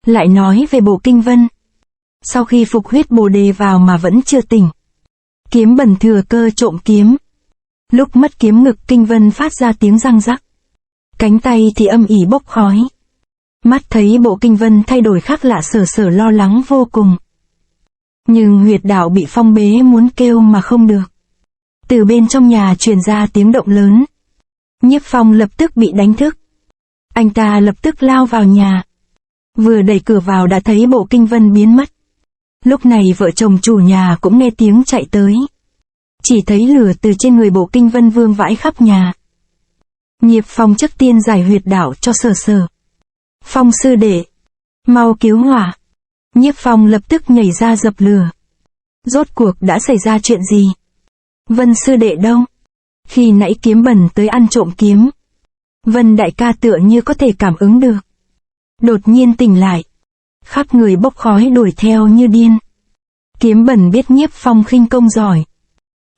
Lại nói về Bộ Kinh Vân. Sau khi phục huyết bồ đề vào mà vẫn chưa tỉnh. Kiếm Bẩn thừa cơ trộm kiếm. Lúc mất kiếm ngực Kinh Vân phát ra tiếng răng rắc. Cánh tay thì âm ỉ bốc khói. Mắt thấy Bộ Kinh Vân thay đổi khác lạ sở sở lo lắng vô cùng. Nhưng huyệt đạo bị phong bế muốn kêu mà không được. Từ bên trong nhà truyền ra tiếng động lớn. Nhiếp Phong lập tức bị đánh thức. Anh ta lập tức lao vào nhà. Vừa đẩy cửa vào đã thấy Bộ Kinh Vân biến mất. Lúc này vợ chồng chủ nhà cũng nghe tiếng chạy tới. Chỉ thấy lửa từ trên người Bộ Kinh Vân vương vãi khắp nhà. Nhiếp Phong trước tiên giải huyệt đạo cho sở sở. Phong sư đệ, mau cứu hỏa. Nhiếp Phong lập tức nhảy ra dập lửa. Rốt cuộc đã xảy ra chuyện gì? Vân sư đệ đâu? Khi nãy Kiếm Bẩn tới ăn trộm kiếm. Vân đại ca tựa như có thể cảm ứng được. Đột nhiên tỉnh lại. Khắp người bốc khói đuổi theo như điên. Kiếm Bẩn biết Nhiếp Phong khinh công giỏi.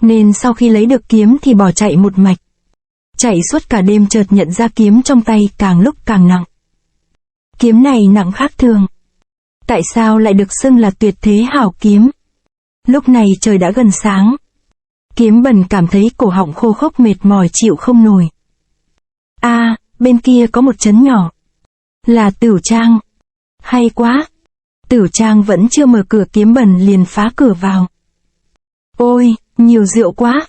Nên sau khi lấy được kiếm thì bỏ chạy một mạch. Chạy suốt cả đêm chợt nhận ra kiếm trong tay càng lúc càng nặng. Kiếm này nặng khác thường. Tại sao lại được xưng là tuyệt thế hảo kiếm? Lúc này trời đã gần sáng. Kiếm Bẩn cảm thấy cổ họng khô khốc mệt mỏi chịu không nổi. Bên kia có một trấn nhỏ. Là Tửu Trang. Hay quá. Tửu Trang vẫn chưa mở cửa Kiếm Bẩn liền phá cửa vào. Ôi, nhiều rượu quá.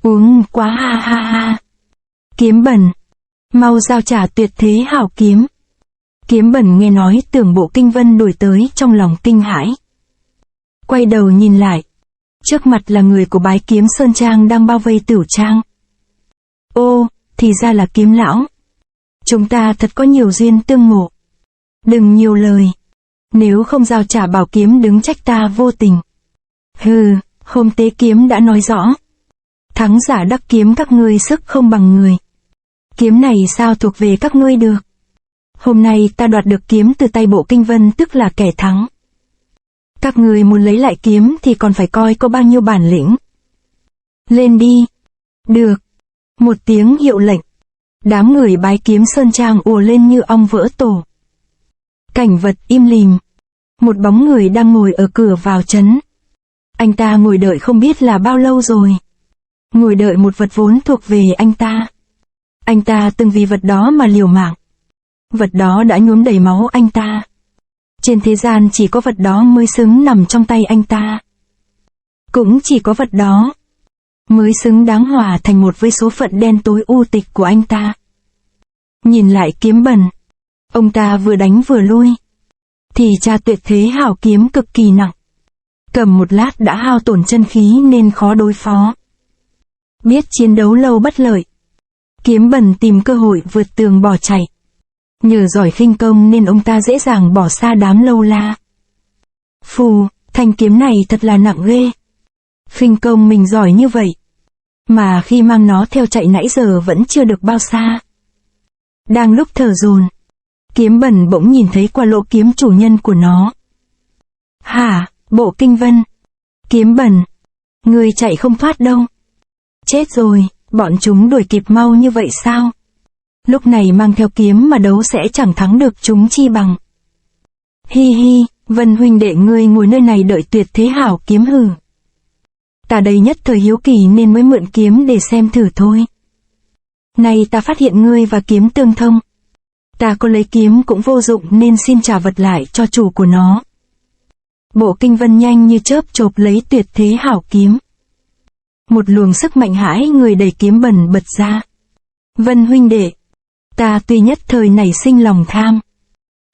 Uống quá ha ha ha. Kiếm Bẩn, mau giao trả tuyệt thế hảo kiếm. Kiếm Bẩn nghe nói tưởng Bộ Kinh Vân đuổi tới trong lòng kinh hãi. Quay đầu nhìn lại. Trước mặt là người của Bái Kiếm Sơn Trang đang bao vây Tửu Trang. Ô, thì ra là Kiếm lão. Chúng ta thật có nhiều duyên tương ngộ. Đừng nhiều lời. Nếu không giao trả bảo kiếm đứng trách ta vô tình. Hừ, hôm tế kiếm đã nói rõ. Thắng giả đắc kiếm các ngươi sức không bằng người. Kiếm này sao thuộc về các ngươi được. Hôm nay ta đoạt được kiếm từ tay Bộ Kinh Vân tức là kẻ thắng. Các ngươi muốn lấy lại kiếm thì còn phải coi có bao nhiêu bản lĩnh. Lên đi. Được. Một tiếng hiệu lệnh. Đám người Bái Kiếm Sơn Trang ùa lên như ong vỡ tổ. Cảnh vật im lìm. Một bóng người đang ngồi ở cửa vào trấn. Anh ta ngồi đợi không biết là bao lâu rồi. Ngồi đợi một vật vốn thuộc về anh ta. Anh ta từng vì vật đó mà liều mạng. Vật đó đã nhuốm đầy máu anh ta. Trên thế gian chỉ có vật đó mới xứng nằm trong tay anh ta. Cũng chỉ có vật đó mới xứng đáng hòa thành một với số phận đen tối u tịch của anh ta. Nhìn lại Kiếm Bẩn. Ông ta vừa đánh vừa lui. Thì cha tuyệt thế hảo kiếm cực kỳ nặng. Cầm một lát đã hao tổn chân khí nên khó đối phó. Biết chiến đấu lâu bất lợi. Kiếm Bẩn tìm cơ hội vượt tường bỏ chạy. Nhờ giỏi khinh công nên ông ta dễ dàng bỏ xa đám lâu la. Phù, thanh kiếm này thật là nặng ghê. Khinh công mình giỏi như vậy. Mà khi mang nó theo chạy nãy giờ vẫn chưa được bao xa. Đang lúc thở dồn. Kiếm Bẩn bỗng nhìn thấy qua lỗ kiếm chủ nhân của nó. Hả, Bộ Kinh Vân. Kiếm Bẩn. Người chạy không thoát đâu. Chết rồi, bọn chúng đuổi kịp mau như vậy sao? Lúc này mang theo kiếm mà đấu sẽ chẳng thắng được chúng chi bằng. Hi hi, Vân huynh đệ ngươi ngồi nơi này đợi tuyệt thế hảo kiếm hử. Ta đây nhất thời hiếu kỳ nên mới mượn kiếm để xem thử thôi. Này ta phát hiện ngươi và kiếm tương thông. Ta có lấy kiếm cũng vô dụng nên xin trả vật lại cho chủ của nó. Bộ Kinh Vân nhanh như chớp chộp lấy tuyệt thế hảo kiếm. Một luồng sức mạnh hãi người đẩy Kiếm Bẩn bật ra. Vân huynh đệ, ta tuy nhất thời nảy sinh lòng tham.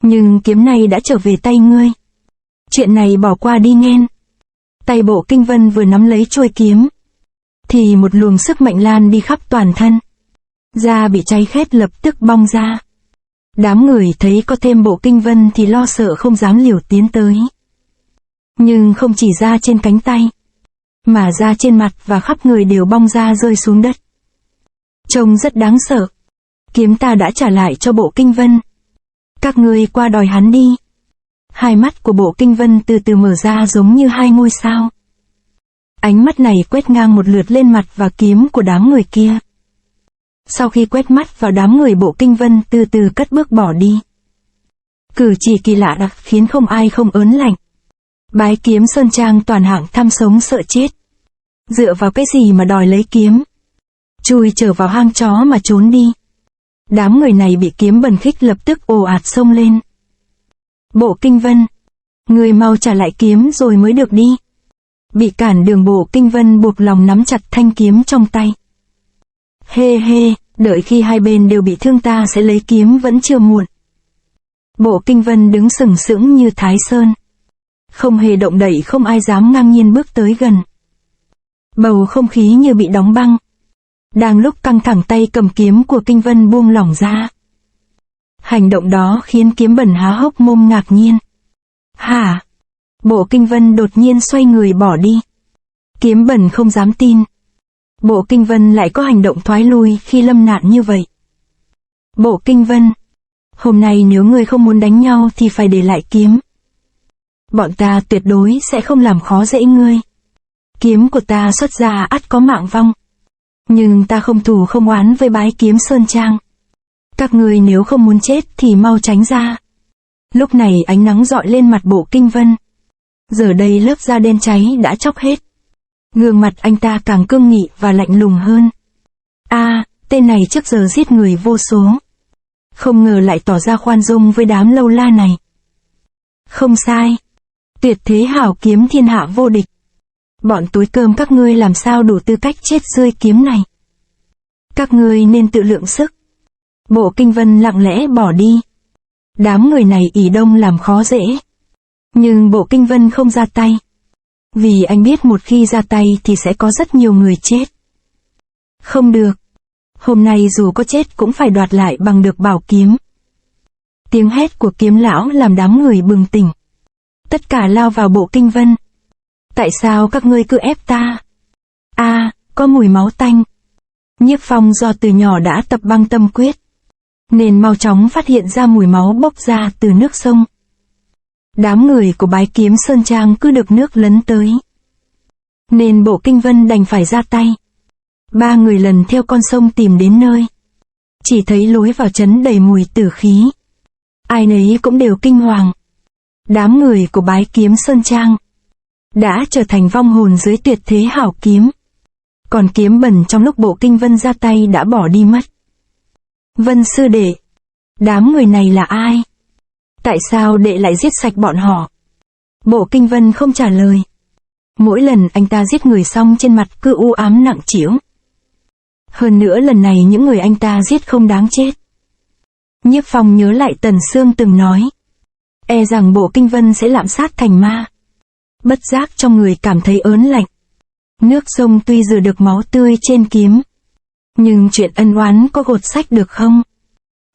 Nhưng kiếm này đã trở về tay ngươi. Chuyện này bỏ qua đi nghen. Tay Bộ Kinh Vân vừa nắm lấy chuôi kiếm. Thì một luồng sức mạnh lan đi khắp toàn thân. Da bị cháy khét lập tức bong ra. Đám người thấy có thêm Bộ Kinh Vân thì lo sợ không dám liều tiến tới. Nhưng không chỉ da trên cánh tay. Mà da trên mặt và khắp người đều bong ra rơi xuống đất. Trông rất đáng sợ. Kiếm ta đã trả lại cho Bộ Kinh Vân. Các ngươi qua đòi hắn đi. Hai mắt của Bộ Kinh Vân từ từ mở ra giống như hai ngôi sao. Ánh mắt này quét ngang một lượt lên mặt và kiếm của đám người kia. Sau khi quét mắt vào đám người Bộ Kinh Vân từ từ cất bước bỏ đi. Cử chỉ kỳ lạ đặc khiến không ai không ớn lạnh. Bái Kiếm Sơn Trang toàn hạng tham sống sợ chết. Dựa vào cái gì mà đòi lấy kiếm? Chui trở vào hang chó mà trốn đi. Đám người này bị kiếm bần khích lập tức ồ ạt xông lên. Bộ Kinh Vân, người mau trả lại kiếm rồi mới được đi. Bị cản đường Bộ Kinh Vân buộc lòng nắm chặt thanh kiếm trong tay. Hê hê, đợi khi hai bên đều bị thương ta sẽ lấy kiếm vẫn chưa muộn. Bộ Kinh Vân đứng sừng sững như Thái Sơn. Không hề động đậy, không ai dám ngang nhiên bước tới gần. Bầu không khí như bị đóng băng. Đang lúc căng thẳng, tay cầm kiếm của Kinh Vân buông lỏng ra. Hành động đó khiến kiếm bẩn há hốc mồm ngạc nhiên. Hả? Bộ Kinh Vân đột nhiên xoay người bỏ đi. Kiếm bẩn không dám tin. Bộ Kinh Vân lại có hành động thoái lui khi lâm nạn như vậy. Bộ Kinh Vân, hôm nay nếu ngươi không muốn đánh nhau thì phải để lại kiếm. Bọn ta tuyệt đối sẽ không làm khó dễ ngươi. Kiếm của ta xuất ra ắt có mạng vong. Nhưng ta không thù không oán với Bái Kiếm Sơn Trang. Các ngươi nếu không muốn chết thì mau tránh ra. Lúc này ánh nắng rọi lên mặt Bộ Kinh Vân. Giờ đây lớp da đen cháy đã chóc hết. Gương mặt anh ta càng cương nghị và lạnh lùng hơn. Tên này trước giờ giết người vô số. Không ngờ lại tỏ ra khoan dung với đám lâu la này. Không sai. Tuyệt thế hảo kiếm thiên hạ vô địch. Bọn túi cơm các ngươi làm sao đủ tư cách chết dưới kiếm này. Các ngươi nên tự lượng sức. Bộ Kinh Vân lặng lẽ bỏ đi. Đám người này ỷ đông làm khó dễ. Nhưng Bộ Kinh Vân không ra tay. Vì anh biết một khi ra tay thì sẽ có rất nhiều người chết. Không được. Hôm nay dù có chết cũng phải đoạt lại bằng được bảo kiếm. Tiếng hét của kiếm lão làm đám người bừng tỉnh. Tất cả lao vào Bộ Kinh Vân. Tại sao các ngươi cứ ép ta? Có mùi máu tanh. Nhiếp Phong do từ nhỏ đã tập băng tâm quyết, nên mau chóng phát hiện ra mùi máu bốc ra từ nước sông. Đám người của Bái Kiếm Sơn Trang cứ được nước lấn tới, nên Bộ Kinh Vân đành phải ra tay. 3 người lần theo con sông tìm đến nơi. Chỉ thấy lối vào trấn đầy mùi tử khí. Ai nấy cũng đều kinh hoàng. Đám người của Bái Kiếm Sơn Trang đã trở thành vong hồn dưới tuyệt thế hảo kiếm. Còn kiếm bẩn trong lúc Bộ Kinh Vân ra tay đã bỏ đi mất. Vân sư đệ, đám người này là ai? Tại sao đệ lại giết sạch bọn họ? Bộ Kinh Vân không trả lời. Mỗi lần anh ta giết người xong trên mặt cứ u ám nặng trĩu. Hơn nữa lần này những người anh ta giết không đáng chết. Nhiếp Phong nhớ lại Tần Sương từng nói, e rằng Bộ Kinh Vân sẽ lạm sát thành ma. Bất giác trong người cảm thấy ớn lạnh. Nước sông tuy rửa được máu tươi trên kiếm, nhưng chuyện ân oán có gột sạch được không?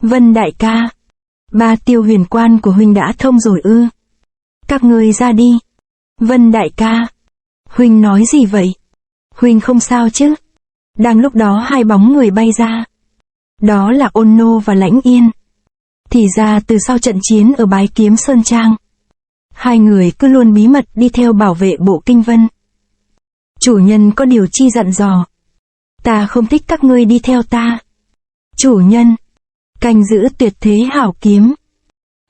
Vân đại ca, 3 tiêu huyền quan của huynh đã thông rồi ư? Các ngươi ra đi. Vân đại ca, huynh nói gì vậy? Huynh không sao chứ? Đang lúc đó 2 bóng người bay ra. Đó là Ôn Nô và Lãnh Yên. Thì ra từ sau trận chiến ở Bái Kiếm Sơn Trang, 2 người cứ luôn bí mật đi theo bảo vệ Bộ Kinh Vân. Chủ nhân có điều chi dặn dò. Ta không thích các ngươi đi theo ta. Chủ nhân, canh giữ tuyệt thế hảo kiếm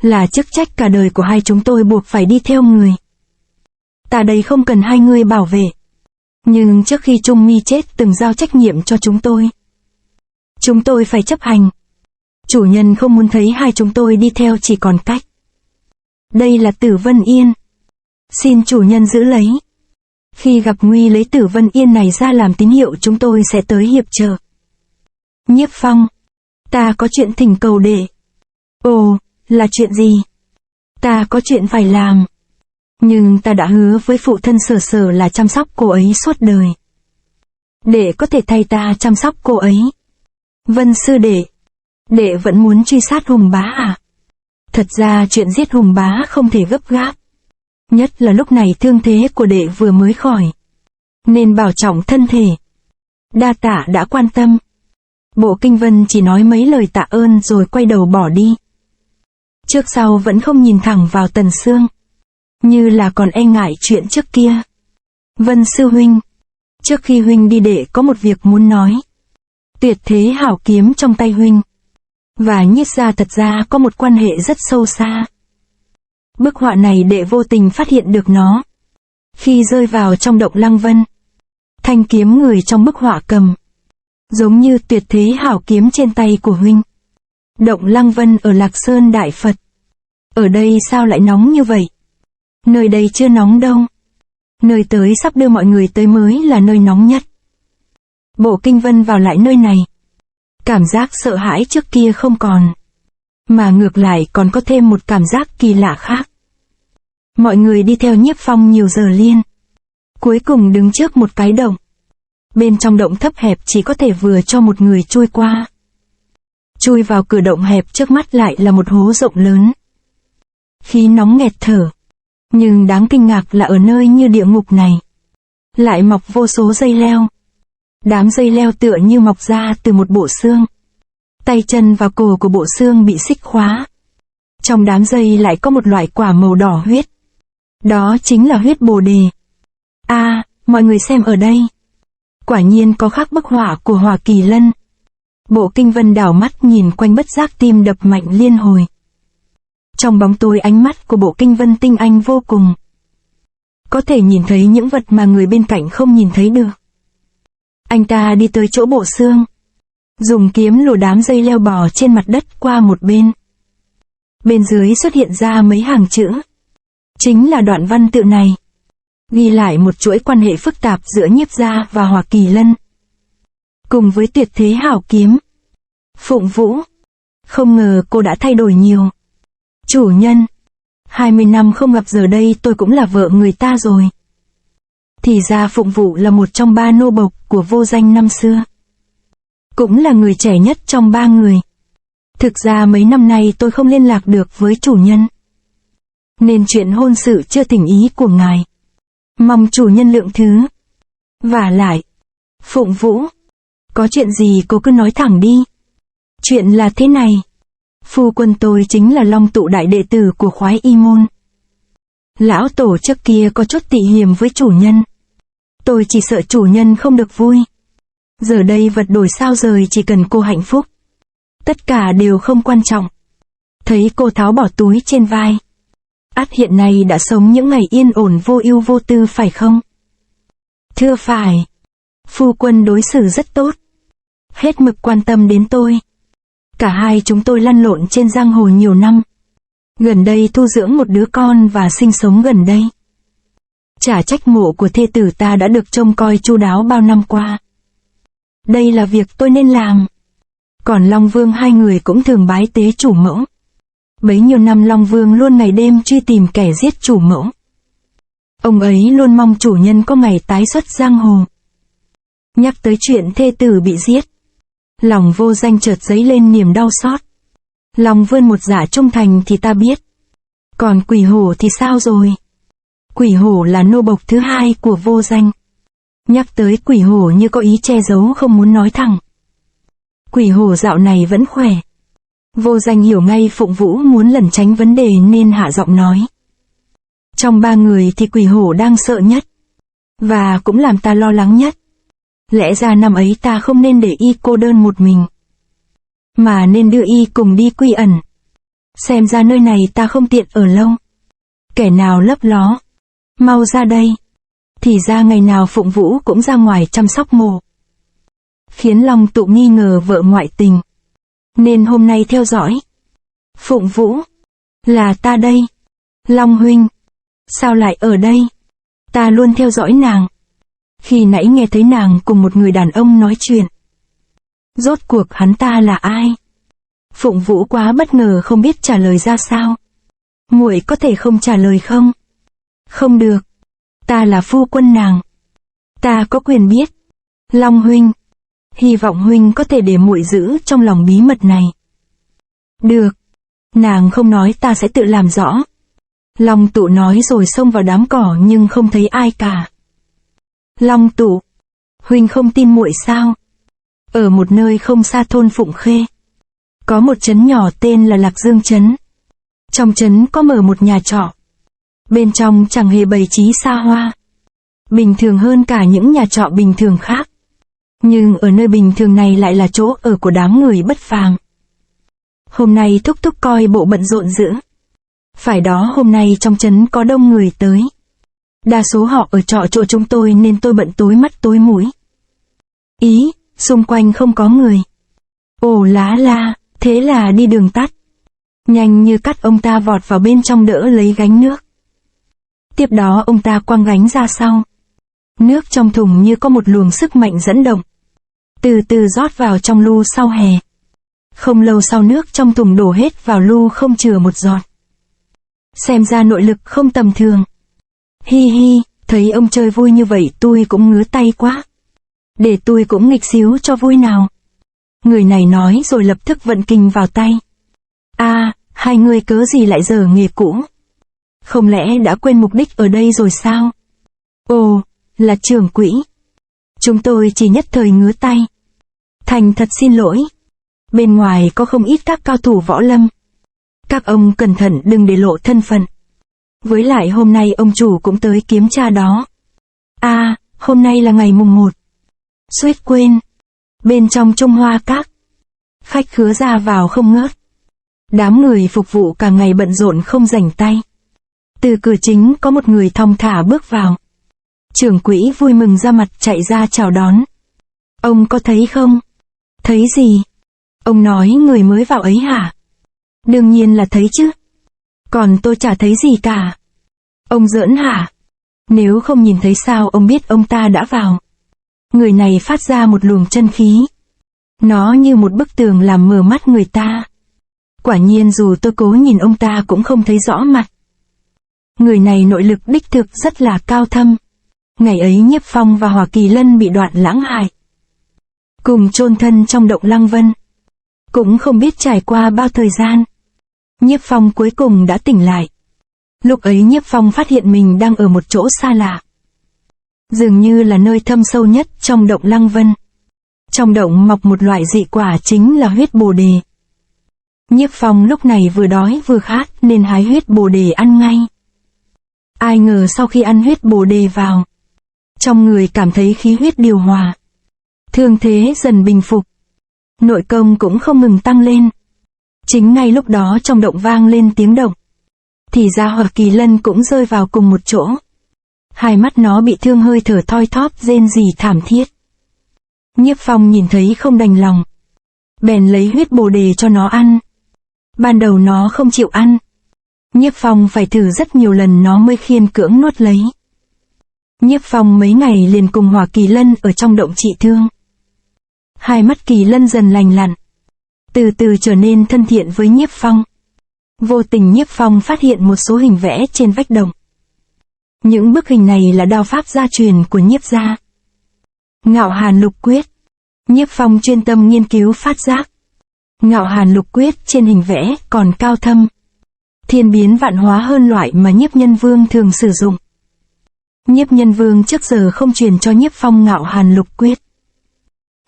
là chức trách cả đời của hai chúng tôi, buộc phải đi theo người. Ta đây không cần 2 người bảo vệ. Nhưng trước khi Trung Mi chết từng giao trách nhiệm cho chúng tôi. Chúng tôi phải chấp hành. Chủ nhân không muốn thấy 2 chúng tôi đi theo chỉ còn cách. Đây là Tử Vân Yên. Xin chủ nhân giữ lấy. Khi gặp nguy lấy Tử Vân Yên này ra làm tín hiệu, chúng tôi sẽ tới hiệp trợ. Nhiếp Phong, ta có chuyện thỉnh cầu đệ. Ồ, là chuyện gì? Ta có chuyện phải làm. Nhưng ta đã hứa với phụ thân Sở Sở là chăm sóc cô ấy suốt đời. Đệ có thể thay ta chăm sóc cô ấy. Vân sư đệ vẫn muốn truy sát Hùng Bá à? Thật ra chuyện giết Hùng Bá không thể gấp gáp. Nhất là lúc này thương thế của đệ vừa mới khỏi, nên bảo trọng thân thể. Đa tạ đã quan tâm. Bộ Kinh Vân chỉ nói mấy lời tạ ơn rồi quay đầu bỏ đi. Trước sau vẫn không nhìn thẳng vào Tần Sương, như là còn e ngại chuyện trước kia. Vân sư huynh, trước khi huynh đi đệ có một việc muốn nói. Tuyệt thế hảo kiếm trong tay huynh và Nhiếp gia thật ra có một quan hệ rất sâu xa. Bức họa này đệ vô tình phát hiện được nó khi rơi vào trong động Lăng Vân. Thanh kiếm người trong bức họa cầm, giống như tuyệt thế hảo kiếm trên tay của huynh. Động Lăng Vân ở Lạc Sơn Đại Phật. Ở đây sao lại nóng như vậy? Nơi đây chưa nóng đâu. Nơi tới sắp đưa mọi người tới mới là nơi nóng nhất. Bộ Kinh Vân vào lại nơi này. Cảm giác sợ hãi trước kia không còn, mà ngược lại còn có thêm một cảm giác kỳ lạ khác. Mọi người đi theo Nhiếp Phong nhiều giờ liên, cuối cùng đứng trước một cái động. Bên trong động thấp hẹp chỉ có thể vừa cho một người chui qua. Chui vào cửa động hẹp trước mắt lại là một hố rộng lớn. Khí nóng nghẹt thở. Nhưng đáng kinh ngạc là ở nơi như địa ngục này lại mọc vô số dây leo. Đám dây leo tựa như mọc ra từ một bộ xương. Tay chân và cổ của bộ xương bị xích khóa. Trong đám dây lại có một loại quả màu đỏ huyết. Đó chính là huyết bồ đề. Mọi người xem ở đây. Quả nhiên có khắc bức họa của Hỏa Kỳ Lân. Bộ Kinh Vân đảo mắt nhìn quanh bất giác tim đập mạnh liên hồi. Trong bóng tối ánh mắt của Bộ Kinh Vân tinh anh vô cùng. Có thể nhìn thấy những vật mà người bên cạnh không nhìn thấy được. Anh ta đi tới chỗ bộ xương, dùng kiếm lùa đám dây leo bò trên mặt đất qua một bên. Bên dưới xuất hiện ra mấy hàng chữ. Chính là đoạn văn tự này, ghi lại một chuỗi quan hệ phức tạp giữa Nhiếp gia và Hỏa Kỳ Lân, cùng với tuyệt thế hảo kiếm. Phụng Vũ, không ngờ cô đã thay đổi nhiều. Chủ nhân, 20 năm không gặp, giờ đây tôi cũng là vợ người ta rồi. Thì ra Phụng Vũ là một trong 3 nô bộc của Vô Danh năm xưa. Cũng là người trẻ nhất trong 3 người. Thực ra mấy năm nay tôi không liên lạc được với chủ nhân, nên chuyện hôn sự chưa thỉnh ý của ngài. Mong chủ nhân lượng thứ. Vả lại, Phụng Vũ, có chuyện gì cô cứ nói thẳng đi. Chuyện là thế này. Phu quân tôi chính là Long Tụ đại đệ tử của Khoái Y môn. Lão tổ trước kia có chút tị hiềm với chủ nhân. Tôi chỉ sợ chủ nhân không được vui. Giờ đây vật đổi sao rời, chỉ cần cô hạnh phúc, tất cả đều không quan trọng. Thấy cô tháo bỏ túi trên vai. Ắt hiện nay đã sống những ngày yên ổn vô ưu vô tư phải không? Thưa phải. Phu quân đối xử rất tốt, hết mực quan tâm đến tôi. Cả hai chúng tôi lăn lộn trên giang hồ nhiều năm. Gần đây thu dưỡng một đứa con và sinh sống gần đây. Chả trách mộ của thê tử ta đã được trông coi chu đáo bao năm qua. Đây là việc tôi nên làm. Còn Long Vương hai người cũng thường bái tế chủ mẫu. Bấy nhiêu năm Long Vương luôn ngày đêm truy tìm kẻ giết chủ mẫu. Ông ấy luôn mong chủ nhân có ngày tái xuất giang hồ. Nhắc tới chuyện thê tử bị giết, lòng Vô Danh chợt dấy lên niềm đau xót. Long Vương một dạ trung thành thì ta biết. Còn Quỷ Hổ thì sao rồi? Quỷ Hổ là nô bộc thứ hai của Vô Danh. Nhắc tới Quỷ Hổ như có ý che giấu không muốn nói thẳng. Quỷ Hổ dạo này vẫn khỏe. Vô Danh hiểu ngay Phụng Vũ muốn lẩn tránh vấn đề nên hạ giọng nói. Trong 3 người thì Quỷ Hổ đang sợ nhất, và cũng làm ta lo lắng nhất. Lẽ ra năm ấy ta không nên để y cô đơn một mình, mà nên đưa y cùng đi quy ẩn. Xem ra nơi này ta không tiện ở lâu. Kẻ nào lấp ló, mau ra đây. Thì ra ngày nào Phụng Vũ cũng ra ngoài chăm sóc mộ, khiến Long Tụ nghi ngờ vợ ngoại tình, nên hôm nay theo dõi. Phụng Vũ, là ta đây. Long huynh, sao lại ở đây? Ta luôn theo dõi nàng. Khi nãy nghe thấy nàng cùng một người đàn ông nói chuyện. Rốt cuộc hắn ta là ai? Phụng Vũ quá bất ngờ không biết trả lời ra sao. Muội có thể không trả lời không? Không được. Ta là phu quân nàng. Ta có quyền biết. Long huynh, hy vọng huynh có thể để muội giữ trong lòng bí mật này. Được. Nàng không nói ta sẽ tự làm rõ. Long Tụ nói rồi xông vào đám cỏ nhưng không thấy ai cả. Long Tụ, huynh không tin muội sao? Ở một nơi không xa thôn Phụng Khê, có một trấn nhỏ tên là Lạc Dương Trấn. Trong trấn có mở một nhà trọ. Bên trong chẳng hề bày trí xa hoa, bình thường hơn cả những nhà trọ bình thường khác. Nhưng ở nơi bình thường này lại là chỗ ở của đám người bất phàm. Hôm nay Thúc Thúc coi bộ bận rộn dữ. Phải đó, hôm nay trong trấn có đông người tới. Đa số họ ở trọ chỗ chúng tôi nên tôi bận tối mắt tối mũi. Ý, xung quanh không có người. Ồ lá la, thế là đi đường tắt. Nhanh như cắt ông ta vọt vào bên trong đỡ lấy gánh nước. Tiếp đó ông ta quăng gánh ra sau. Nước trong thùng như có một luồng sức mạnh dẫn động. Từ từ rót vào trong lu sau hè. Không lâu sau nước trong thùng đổ hết vào lu không chừa một giọt. Xem ra nội lực không tầm thường. Hi hi, thấy ông chơi vui như vậy tôi cũng ngứa tay quá. Để tôi cũng nghịch xíu cho vui nào. Người này nói rồi lập tức vận kình vào tay. Hai người cớ gì lại giở nghề cũ? Không lẽ đã quên mục đích ở đây rồi sao? Ồ, là trưởng quỹ. Chúng tôi chỉ nhất thời ngứa tay. Thành thật xin lỗi. Bên ngoài có không ít các cao thủ võ lâm. Các ông cẩn thận đừng để lộ thân phận. Với lại hôm nay ông chủ cũng tới kiểm tra đó. Hôm nay là ngày mùng 1. Suýt quên. Bên trong Trung Hoa Các, khách khứa ra vào không ngớt. Đám người phục vụ cả ngày bận rộn không rảnh tay. Từ cửa chính có một người thong thả bước vào. Trưởng quỹ vui mừng ra mặt chạy ra chào đón. Ông có thấy không? Thấy gì? Ông nói người mới vào ấy hả? Đương nhiên là thấy chứ. Còn tôi chả thấy gì cả. Ông giỡn hả? Nếu không nhìn thấy sao ông biết ông ta đã vào? Người này phát ra một luồng chân khí. Nó như một bức tường làm mờ mắt người ta. Quả nhiên dù tôi cố nhìn ông ta cũng không thấy rõ mặt. Người này nội lực đích thực rất là cao thâm. Ngày ấy Nhiếp Phong và Hỏa Kỳ Lân bị Đoạn Lãng hại. Cùng chôn thân trong động Lăng Vân. Cũng không biết trải qua bao thời gian. Nhiếp Phong cuối cùng đã tỉnh lại. Lúc ấy Nhiếp Phong phát hiện mình đang ở một chỗ xa lạ. Dường như là nơi thâm sâu nhất trong động Lăng Vân. Trong động mọc một loại dị quả chính là huyết bồ đề. Nhiếp Phong lúc này vừa đói vừa khát nên hái huyết bồ đề ăn ngay. Ai ngờ sau khi ăn huyết bồ đề vào, trong người cảm thấy khí huyết điều hòa. Thương thế dần bình phục. Nội công cũng không ngừng tăng lên. Chính ngay lúc đó trong động vang lên tiếng động. Thì ra Hỏa Kỳ Lân cũng rơi vào cùng một chỗ. Hai mắt nó bị thương hơi thở thoi thóp rên rỉ thảm thiết. Nhiếp Phong nhìn thấy không đành lòng. Bèn lấy huyết bồ đề cho nó ăn. Ban đầu nó không chịu ăn. Nhiếp Phong phải thử rất nhiều lần nó mới khiên cưỡng nuốt lấy. Nhiếp Phong mấy ngày liền cùng Hỏa Kỳ Lân ở trong động trị thương. Hai mắt Kỳ Lân dần lành lặn. Từ từ trở nên thân thiện với Nhiếp Phong. Vô tình Nhiếp Phong phát hiện một số hình vẽ trên vách động. Những bức hình này là đao pháp gia truyền của Nhiếp gia. Ngạo Hàn Lục Quyết. Nhiếp Phong chuyên tâm nghiên cứu phát giác. Ngạo Hàn Lục Quyết trên hình vẽ còn cao thâm. Thiên biến vạn hóa hơn loại mà Nhiếp Nhân Vương thường sử dụng. Nhiếp Nhân Vương trước giờ không truyền cho Nhiếp Phong Ngạo Hàn Lục Quyết.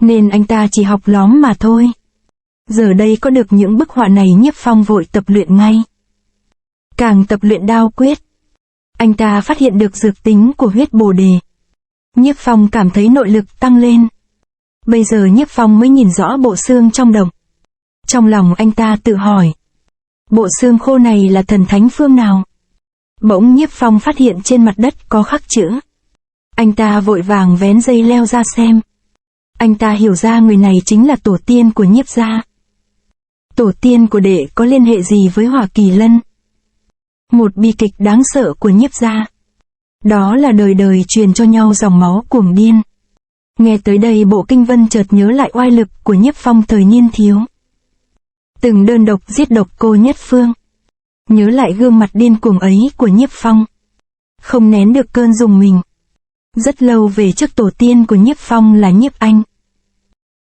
Nên anh ta chỉ học lóm mà thôi. Giờ đây có được những bức họa này Nhiếp Phong vội tập luyện ngay. Càng tập luyện đao quyết, anh ta phát hiện được dược tính của huyết bồ đề. Nhiếp Phong cảm thấy nội lực tăng lên. Bây giờ Nhiếp Phong mới nhìn rõ bộ xương trong động. Trong lòng anh ta tự hỏi. Bộ xương khô này là thần thánh phương nào? Bỗng Nhiếp Phong phát hiện trên mặt đất có khắc chữ. Anh ta vội vàng vén dây leo ra xem. Anh ta hiểu ra người này chính là tổ tiên của Nhiếp gia. Tổ tiên của đệ có liên hệ gì với Hỏa Kỳ Lân? Một bi kịch đáng sợ của Nhiếp gia. Đó là đời đời truyền cho nhau dòng máu cuồng điên. Nghe tới đây Bộ Kinh Vân chợt nhớ lại oai lực của Nhiếp Phong thời niên thiếu. Từng đơn độc giết độc cô Nhất Phương. Nhớ lại gương mặt điên cuồng ấy của Nhiếp Phong. Không nén được cơn rùng mình. Rất lâu về trước tổ tiên của Nhiếp Phong là Nhiếp Anh.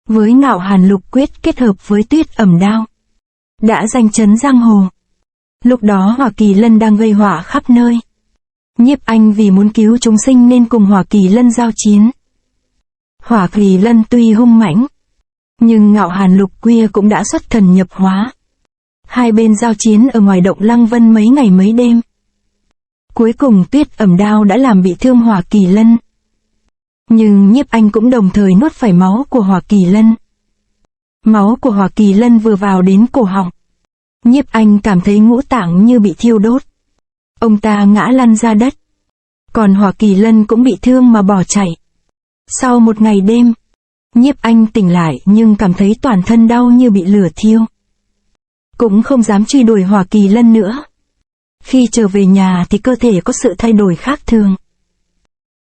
Với Ngạo Hàn Lục Quyết kết hợp với Tuyết Ẩm Đao. Đã danh chấn giang hồ. Lúc đó Hỏa Kỳ Lân đang gây họa khắp nơi. Nhiếp Anh vì muốn cứu chúng sinh nên cùng Hỏa Kỳ Lân giao chiến. Hỏa Kỳ Lân tuy hung mãnh, nhưng Ngạo Hàn Lục Quyết cũng đã xuất thần nhập hóa. Hai bên giao chiến ở ngoài động Lăng Vân mấy ngày mấy đêm. Cuối cùng Tuyết Ẩm Đao đã làm bị thương Hỏa Kỳ Lân. Nhưng Nhiếp Anh cũng đồng thời nuốt phải máu của Hỏa Kỳ Lân. Máu của Hỏa Kỳ Lân vừa vào đến cổ họng. Nhiếp Anh cảm thấy ngũ tạng như bị thiêu đốt. Ông ta ngã lăn ra đất. Còn Hỏa Kỳ Lân cũng bị thương mà bỏ chạy. Sau một ngày đêm, Nhiếp Anh tỉnh lại nhưng cảm thấy toàn thân đau như bị lửa thiêu. Cũng không dám truy đuổi Hỏa Kỳ Lân nữa. Khi trở về nhà thì cơ thể có sự thay đổi khác thường.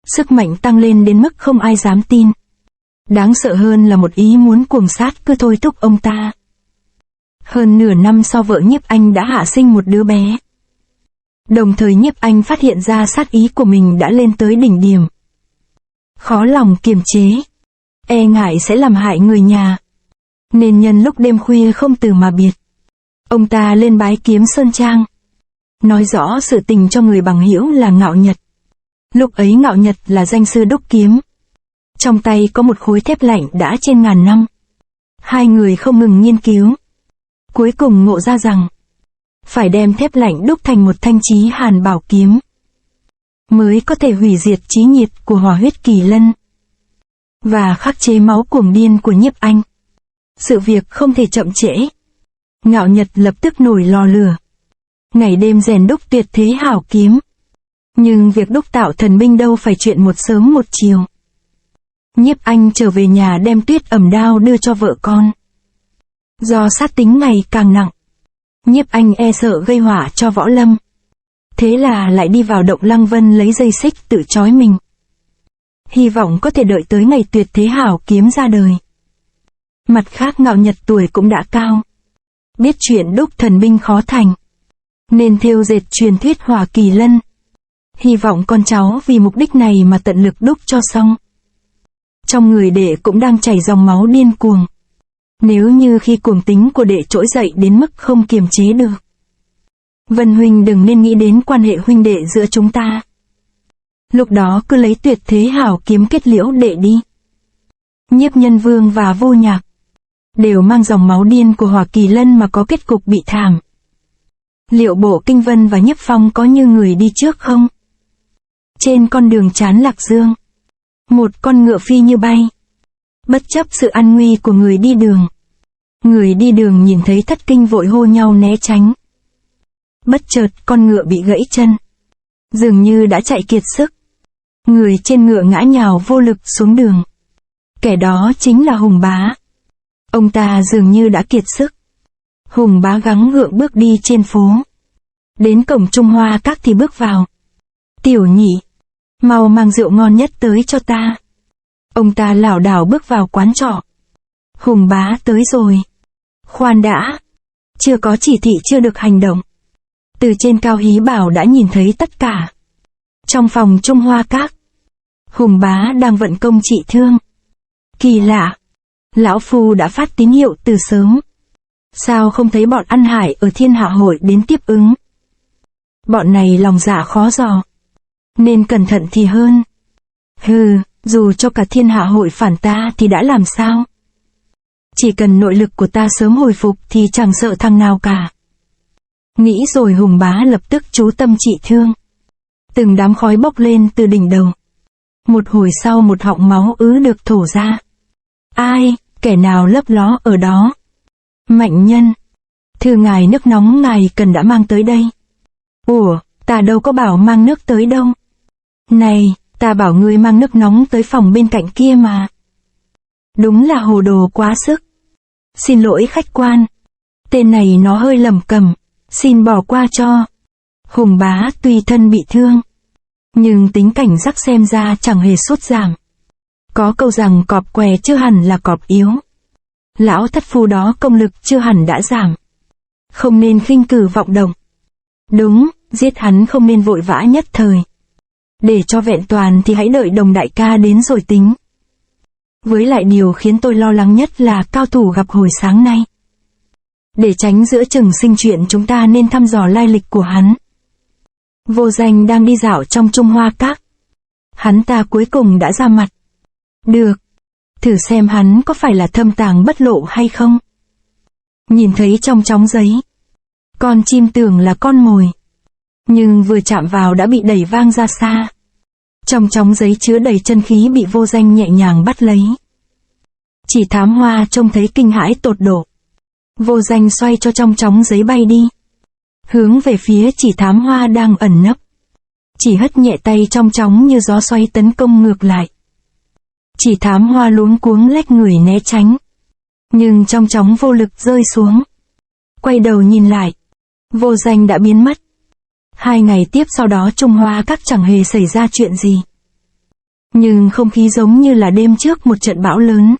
Sức mạnh tăng lên đến mức không ai dám tin. Đáng sợ hơn là một ý muốn cuồng sát cứ thôi thúc ông ta. Hơn nửa năm sau vợ Nhiếp Anh đã hạ sinh một đứa bé. Đồng thời Nhiếp Anh phát hiện ra sát ý của mình đã lên tới đỉnh điểm. Khó lòng kiềm chế, e ngại sẽ làm hại người nhà, nên nhân lúc đêm khuya không từ mà biệt, ông ta lên bái kiếm Sơn Trang, nói rõ sự tình cho người bằng hữu là Ngạo Nhật. Lúc ấy Ngạo Nhật là danh sư đúc kiếm. Trong tay có một khối thép lạnh đã trên ngàn năm. Hai người không ngừng nghiên cứu. Cuối cùng ngộ ra rằng, phải đem thép lạnh đúc thành một thanh chí hàn bảo kiếm, mới có thể hủy diệt chí nhiệt của Hỏa Huyết Kỳ Lân, và khắc chế máu cuồng điên của Nhiếp Anh. Sự việc không thể chậm trễ. Ngạo Nhật lập tức nổi lò lửa. Ngày đêm rèn đúc tuyệt thế hảo kiếm. Nhưng việc đúc tạo thần binh đâu phải chuyện một sớm một chiều. Nhiếp Anh trở về nhà đem Tuyết Ẩm đao đưa cho vợ con. Do sát tính ngày càng nặng, Nhiếp Anh e sợ gây họa cho Võ Lâm. Thế là lại đi vào động Lăng Vân lấy dây xích tự trói mình. Hy vọng có thể đợi tới ngày tuyệt thế hảo kiếm ra đời. Mặt khác Ngạo Nhật tuổi cũng đã cao. Biết chuyện đúc thần binh khó thành, nên thêu dệt truyền thuyết Hỏa Kỳ Lân. Hy vọng con cháu vì mục đích này mà tận lực đúc cho xong. Trong người đệ cũng đang chảy dòng máu điên cuồng. Nếu như khi cuồng tính của đệ trỗi dậy đến mức không kiềm chế được, Vân huynh đừng nên nghĩ đến quan hệ huynh đệ giữa chúng ta. Lúc đó cứ lấy tuyệt thế hảo kiếm kết liễu đệ đi. Nhiếp Nhân Vương và Vô Nhạc đều mang dòng máu điên của Hỏa Kỳ Lân mà có kết cục bị thảm. Liệu Bộ Kinh Vân và Nhiếp Phong có như người đi trước không? Trên con đường Trán Lạc Dương, một con ngựa phi như bay. Bất chấp sự an nguy của người đi đường, người đi đường nhìn thấy thất kinh vội hô nhau né tránh. Bất chợt con ngựa bị gãy chân, dường như đã chạy kiệt sức. Người trên ngựa ngã nhào vô lực xuống đường. Kẻ đó chính là Hùng Bá. Ông ta dường như đã kiệt sức. Hùng Bá gắng gượng bước đi trên phố. Đến cổng Trung Hoa Các thì bước vào. Tiểu Nhị, mau mang rượu ngon nhất tới cho ta. Ông ta lảo đảo bước vào quán trọ. Hùng Bá tới rồi. Khoan đã. Chưa có chỉ thị chưa được hành động. Từ trên cao hí bảo đã nhìn thấy tất cả. Trong phòng Trung Hoa Các, Hùng Bá đang vận công trị thương. Kỳ lạ. Lão Phu đã phát tín hiệu từ sớm. Sao không thấy bọn ăn hải ở Thiên Hạ Hội đến tiếp ứng? Bọn này lòng dạ khó dò, nên cẩn thận thì hơn. Hừ, dù cho cả Thiên Hạ Hội phản ta thì đã làm sao? Chỉ cần nội lực của ta sớm hồi phục thì chẳng sợ thằng nào cả. Nghĩ rồi Hùng Bá lập tức chú tâm trị thương. Từng đám khói bốc lên từ đỉnh đầu. Một hồi sau một họng máu ứ được thổ ra. Ai, kẻ nào lấp ló ở đó? Mạnh Nhân, thưa ngài, nước nóng ngài cần đã mang tới đây. Ủa, ta đâu có bảo mang nước tới đâu. Này, ta bảo ngươi mang nước nóng tới phòng bên cạnh kia mà. Đúng là hồ đồ quá sức. Xin lỗi khách quan. Tên này nó hơi lầm cầm, xin bỏ qua cho. Hùng Bá tuy thân bị thương, nhưng tính cảnh giác xem ra chẳng hề sút giảm. Có câu rằng cọp què chưa hẳn là cọp yếu. Lão thất phu đó công lực chưa hẳn đã giảm. Không nên khinh cử vọng động. Đúng, giết hắn không nên vội vã nhất thời. Để cho vẹn toàn thì hãy đợi Đồng đại ca đến rồi tính. Với lại điều khiến tôi lo lắng nhất là cao thủ gặp hồi sáng nay. Để tránh giữa chừng sinh chuyện, chúng ta nên thăm dò lai lịch của hắn. Vô Danh đang đi dạo trong Trung Hoa Các. Hắn ta cuối cùng đã ra mặt. Được, thử xem hắn có phải là thâm tàng bất lộ hay không. Nhìn thấy trong chóng giấy, con chim tưởng là con mồi, nhưng vừa chạm vào đã bị đẩy vang ra xa. Trong chóng giấy chứa đầy chân khí bị Vô Danh nhẹ nhàng bắt lấy. Chỉ Thám Hoa trông thấy kinh hãi tột độ. Vô Danh xoay cho trong chóng giấy bay đi. Hướng về phía Chỉ Thám Hoa đang ẩn nấp. Chỉ hất nhẹ tay trong chóng như gió xoay tấn công ngược lại. Chỉ Thám Hoa luống cuống lách người né tránh. Nhưng trong chóng vô lực rơi xuống. Quay đầu nhìn lại. Vô Danh đã biến mất. 2 ngày tiếp sau đó Trung Hoa Các chẳng hề xảy ra chuyện gì. Nhưng không khí giống như là đêm trước một trận bão lớn.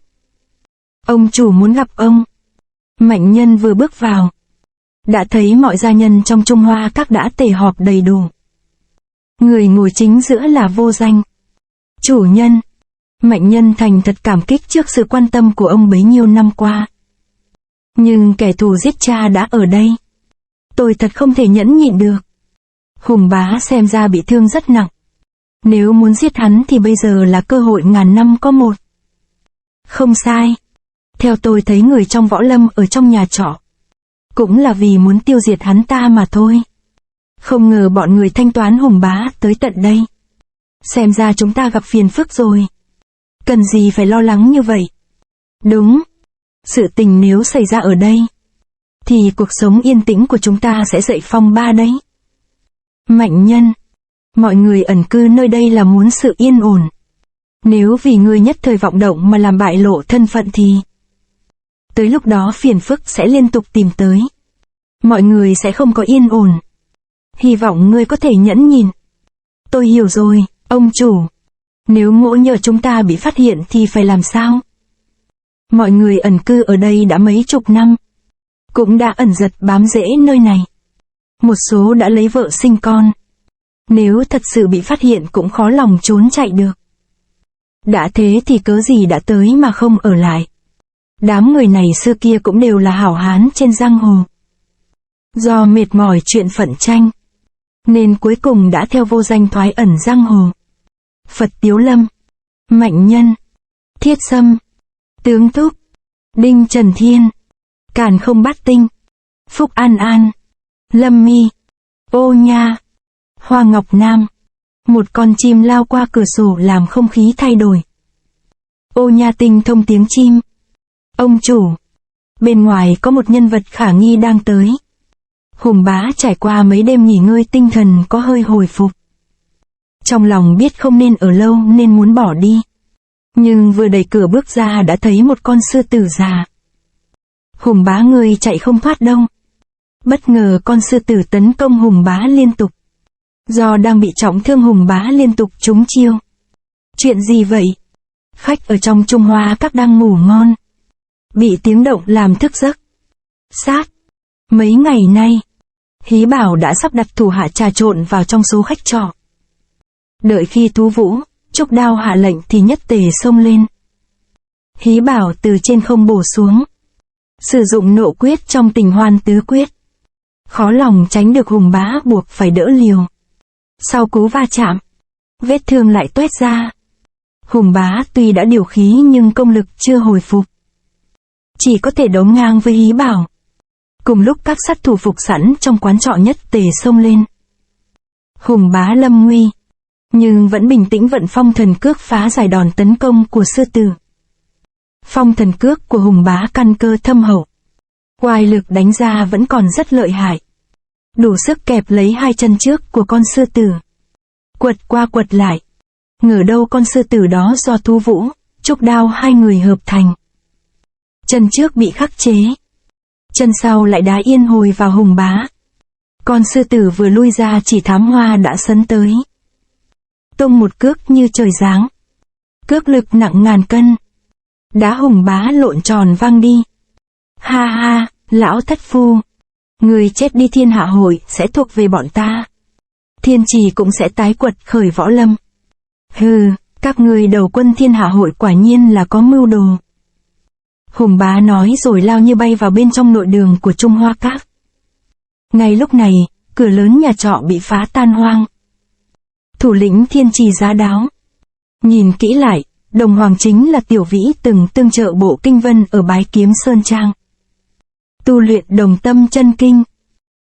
Ông chủ muốn gặp ông. Mạnh Nhân vừa bước vào. Đã thấy mọi gia nhân trong Trung Hoa Các đã tề họp đầy đủ. Người ngồi chính giữa là Vô Danh. Chủ nhân. Mạnh Nhân thành thật cảm kích trước sự quan tâm của ông bấy nhiêu năm qua. Nhưng kẻ thù giết cha đã ở đây. Tôi thật không thể nhẫn nhịn được. Hùng Bá xem ra bị thương rất nặng. Nếu muốn giết hắn thì bây giờ là cơ hội ngàn năm có một. Không sai. Theo tôi thấy người trong võ lâm ở trong nhà trọ. Cũng là vì muốn tiêu diệt hắn ta mà thôi. Không ngờ bọn người thanh toán Hùng Bá tới tận đây. Xem ra chúng ta gặp phiền phức rồi. Cần gì phải lo lắng như vậy. Đúng. Sự tình nếu xảy ra ở đây, thì cuộc sống yên tĩnh của chúng ta sẽ dậy phong ba đấy. Mạnh Nhân. Mọi người ẩn cư nơi đây là muốn sự yên ổn. Nếu vì người nhất thời vọng động mà làm bại lộ thân phận thì tới lúc đó phiền phức sẽ liên tục tìm tới. Mọi người sẽ không có yên ổn. Hy vọng ngươi có thể nhẫn nhịn. Tôi hiểu rồi, ông chủ. Nếu ngỗ nhỡ chúng ta bị phát hiện thì phải làm sao? Mọi người ẩn cư ở đây đã mấy chục năm. Cũng đã ẩn giật bám rễ nơi này. Một số đã lấy vợ sinh con. Nếu thật sự bị phát hiện cũng khó lòng trốn chạy được. Đã thế thì cớ gì đã tới mà không ở lại. Đám người này xưa kia cũng đều là hảo hán trên giang hồ. Do mệt mỏi chuyện phận tranh, nên cuối cùng đã theo Vô Danh thoái ẩn giang hồ. Phật Tiếu Lâm, Mạnh Nhân, Thiết Sâm, Tướng Thúc, Đinh Trần Thiên, Càn Không Bát Tinh, Phúc An An, Lâm Mi, Ô Nha, Hoa Ngọc Nam. Một con chim lao qua cửa sổ làm không khí thay đổi. Ô Nha tinh thông tiếng chim. Ông chủ. Bên ngoài có một nhân vật khả nghi đang tới. Hùng Bá trải qua mấy đêm nghỉ ngơi tinh thần có hơi hồi phục. Trong lòng biết không nên ở lâu nên muốn bỏ đi. Nhưng vừa đẩy cửa bước ra đã thấy một con sư tử già. Hùng Bá ngươi chạy không thoát đâu. Bất ngờ con sư tử tấn công Hùng Bá liên tục. Do đang bị trọng thương Hùng Bá liên tục trúng chiêu. Chuyện gì vậy? Khách ở trong Trung Hoa Các đang ngủ ngon. Bị tiếng động làm thức giấc. Sát. Mấy ngày nay, Hí Bảo đã sắp đặt thủ hạ trà trộn vào trong số khách trọ. Đợi khi Tú Vũ, Trúc Đao hạ lệnh thì nhất tề xông lên. Hí Bảo từ trên không bổ xuống. Sử dụng nộ quyết trong Tình Hoan Tứ Quyết. Khó lòng tránh được Hùng Bá buộc phải đỡ liều. Sau cú va chạm, vết thương lại toét ra. Hùng Bá tuy đã điều khí nhưng công lực chưa hồi phục. Chỉ có thể đấu ngang với Hí Bảo. Cùng lúc các sát thủ phục sẵn trong quán trọ nhất tề xông lên. Hùng Bá lâm nguy, nhưng vẫn bình tĩnh vận phong thần cước phá giải đòn tấn công của sư tử. Phong thần cước của Hùng Bá căn cơ thâm hậu. Oai lực đánh ra vẫn còn rất lợi hại. Đủ sức kẹp lấy hai chân trước của con sư tử. Quật qua quật lại. Ngờ đâu con sư tử đó do Tú Vũ, Trúc Đao hai người hợp thành. Chân trước bị khắc chế. Chân sau lại đá yên hồi vào Hùng Bá. Con sư tử vừa lui ra Chỉ Thám Hoa đã sấn tới. Tung một cước như trời giáng. Cước lực nặng ngàn cân. Đá Hùng Bá lộn tròn văng đi. Ha ha, lão thất phu. Người chết đi Thiên Hạ Hội sẽ thuộc về bọn ta. Thiên Trì cũng sẽ tái quật khởi võ lâm. Hừ, các người đầu quân Thiên Hạ Hội quả nhiên là có mưu đồ. Hùng Bá nói rồi lao như bay vào bên trong nội đường của Trung Hoa Các. Ngay lúc này, cửa lớn nhà trọ bị phá tan hoang. Thủ lĩnh Thiên Trì giá đáo. Nhìn kỹ lại, Đồng Hoàng chính là Tiểu Vĩ từng tương trợ Bộ Kinh Vân ở Bái Kiếm Sơn Trang. Tu luyện Đồng Tâm Chân Kinh.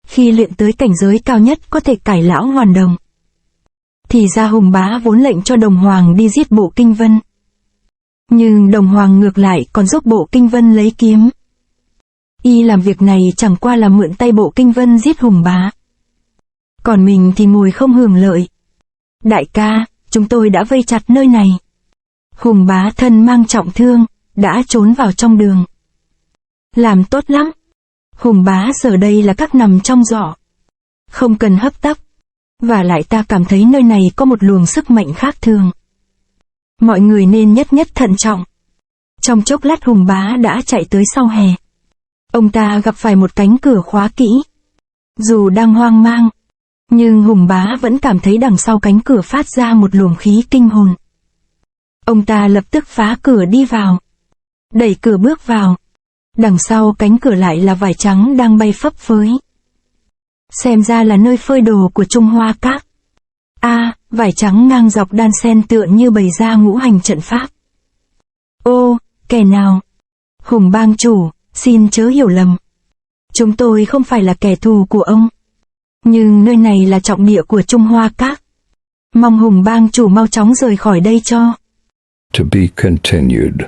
Khi luyện tới cảnh giới cao nhất có thể cải lão hoàn đồng. Thì ra Hùng Bá vốn lệnh cho Đồng Hoàng đi giết Bộ Kinh Vân. Nhưng Đồng Hoàng ngược lại còn giúp Bộ Kinh Vân lấy kiếm. Y làm việc này chẳng qua là mượn tay Bộ Kinh Vân giết Hùng bá. Còn mình thì ngồi không hưởng lợi. Đại ca, chúng tôi đã vây chặt nơi này. Hùng bá thân mang trọng thương, đã trốn vào trong đường. Làm tốt lắm. Hùng bá giờ đây là các nằm trong giỏ. Không cần hấp tấp. Và lại ta cảm thấy nơi này có một luồng sức mạnh khác thường. Mọi người nên nhất thận trọng. Trong chốc lát Hùng bá đã chạy tới sau hè. Ông ta gặp phải một cánh cửa khóa kỹ. Dù đang hoang mang, nhưng Hùng bá vẫn cảm thấy đằng sau cánh cửa phát ra một luồng khí kinh hồn. Ông ta lập tức phá cửa đi vào. Đẩy cửa bước vào. Đằng sau cánh cửa lại là vải trắng đang bay phấp phới. Xem ra là nơi phơi đồ của Trung Hoa Các. Vải trắng ngang dọc đan xen tựa như bày ra ngũ hành trận pháp. Ô, kẻ nào? Hùng bang chủ, xin chớ hiểu lầm. Chúng tôi không phải là kẻ thù của ông. Nhưng nơi này là trọng địa của Trung Hoa Các. Mong Hùng bang chủ mau chóng rời khỏi đây cho. To be continued.